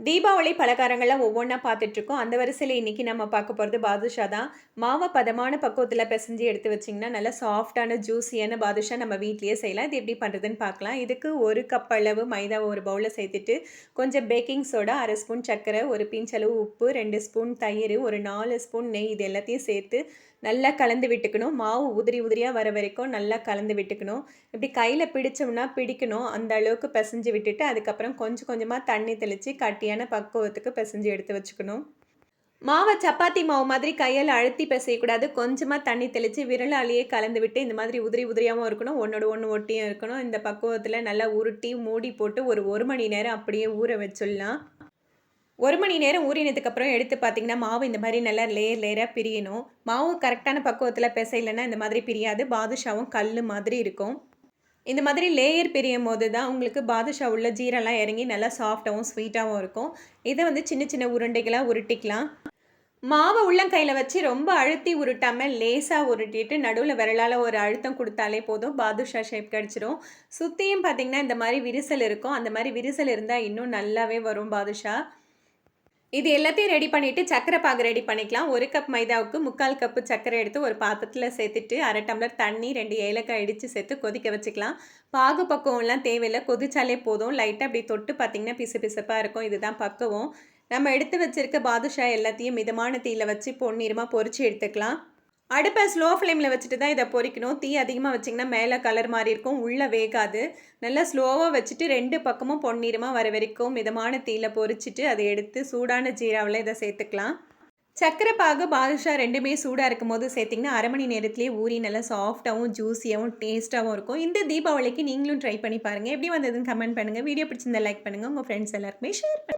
தீபாவளி பலகாரங்கள்ல ஒவ்வொன்னா பார்த்துட்ருக்கோம். அந்த வரிசையில இன்னைக்கு நம்ம பார்க்க போறது பாதுஷா தான். மாவ பதமான பக்குவத்தில பெசஞ்சு எடுத்து வச்சீங்கன்னா, நல்லா சாஃப்ட்டான, ஜூஸியான பாதுஷா நம்ம வீட்லயே செய்யலாம். இது எப்படி பண்ணுறதுன்னு பார்க்கலாம். இதுக்கு 1 கப் அளவு மைதாவ ஒரு பவுல்ல சேர்த்துட்டு, கொஞ்சம் பேக்கிங் சோடா, 1/2 ஸ்பூன் சர்க்கரை, ஒரு பிஞ்ச் அளவு உப்பு, 2 ஸ்பூன் தயிரு, ஒரு 4 ஸ்பூன் நெய் இது எல்லாத்தையும் சேர்த்து நல்லா கலந்து விட்டுக்கணும். மாவு உதிரி உதிரியா வர வரைக்கும் நல்லா கலந்து விட்டுக்கணும். இப்படி கையில பிடிச்சோம்னா பிடிக்கணும். அந்த அளவுக்கு பெசஞ்சு விட்டுட்டு, அதுக்கப்புறம் கொஞ்சம் கொஞ்சமா தண்ணி தெளிச்சு கட்டியான பக்குவத்துக்கு பெசஞ்சு எடுத்து வச்சுக்கணும். மாவ சப்பாத்தி மாவு மாதிரி கையால அழுத்தி பெசையக்கூடாது. கொஞ்சமா தண்ணி தெளிச்சு விரலாலேயே கலந்து விட்டு, இந்த மாதிரி உதிரி உதிரியாவும் இருக்கணும். ஒண்ணோட ஒண்ணு ஒட்டியும் இருக்கணும். இந்த பக்குவத்தில நல்லா உருட்டி, மூடி போட்டு ஒரு 1 மணி நேரம் அப்படியே ஊற வச்சுடலாம். 1 மணி நேரம் ஊறினதுக்கப்புறம் எடுத்து பார்த்தீங்கன்னா, மாவு இந்த மாரி நல்லா லேயர் லேயரா பிரியணும். மாவு கரெக்ட்டான பக்குவத்தில பெசையலன்னா இந்த மாதிரி பிரியாது. பாதுஷாவும் கல்லு மாதிரி இருக்கும். இந்த மாதிரி லேயர் பிரியும்போது தான் உங்களுக்கு பாதுஷா உள்ள ஜீராலாம் இறங்கி நல்லா சாஃப்ட்டாவும், ஸ்வீட்டாவும் இருக்கும். இத வந்து சின்ன சின்ன உருண்டைகளா உருட்டிக்கலாம். மாவ உள்ளங்கையில வச்சு ரொம்ப அழுத்தி உருட்டாம, லேசா உருட்டிட்டு நடுவுல விரலால ஒரு அழுத்தம் குடுத்தாலே போதும். பாதுஷா ஷேப் கிடைச்சிரும். சுத்தியும் பார்த்தீங்கன்னா, இந்த மாரி விரிசல் இருக்கும். அந்த மாரி விரிசல் இருந்தா இன்னும் நல்லாவே வரும் பாதுஷா. இது எல்லாத்தையும் ரெடி பண்ணிட்டு, சர்க்கரை பாகு ரெடி பண்ணிக்கலாம். 1 கப் மைதாவுக்கு 3/4 கப்பு சர்க்கரை எடுத்து ஒரு பாத்திரத்தில சேர்த்துட்டு, 1/2 டம்ளர் தண்ணி, 2 ஏலக்காய் இடிச்சு சேர்த்து கொதிக்க வச்சுக்கலாம். பாகு பக்குவம்லாம் தேவையில்ல. கொதிச்சாலே போதும். லைட்டா அப்படி தொட்டு பார்த்தீங்கன்னா, பிசுபிசுப்பா இருக்கும். இதுதான் பக்குவம். நம்ம எடுத்து வச்சிருக்க பாதுஷா எல்லாத்தையும் மிதமான தீயில வச்சு பொன்னிறமா பொரிச்சு எடுத்துக்கலாம். அடுப்ப ஸ்லோ ஃப்ளேம்ல வச்சுட்டு தான் இத பொரிக்கணும். தீ அதிகமா வச்சீங்கன்னா, மேல கலர் மாறி இருக்கும். உள்ள வேகாது. நல்லா ஸ்லோவா வச்சுட்டு 2 பக்கமும் பொன்னிறமா வர வரைக்கும் மிதமான தீயில பொரிச்சுட்டு, அத எடுத்து சூடான ஜீராவுல இத சேர்த்துக்கலாம். சர்க்கரை பாகு, பாதுஷா 2மே சூடா இருக்கும்போது சேர்த்தீங்கன்னா, 1/2 மணி நேரத்திலேயே ஊறி நல்லா சாஃப்ட்டாவும், ஜூஸியாவும், டேஸ்ட்டாவும் இருக்கும். இந்த தீபாவளிக்கு நீங்களும் ட்ரை பண்ணி பாருங்க. எப்படி வந்ததுன்னு கமெண்ட் பண்ணுங்க. வீடியோ பிடிச்சிருந்தா லைக் பண்ணுங்க. உங்க ஃப்ரெண்ட்ஸ் எல்லாருக்குமே ஷேர் பண்ணுங்க.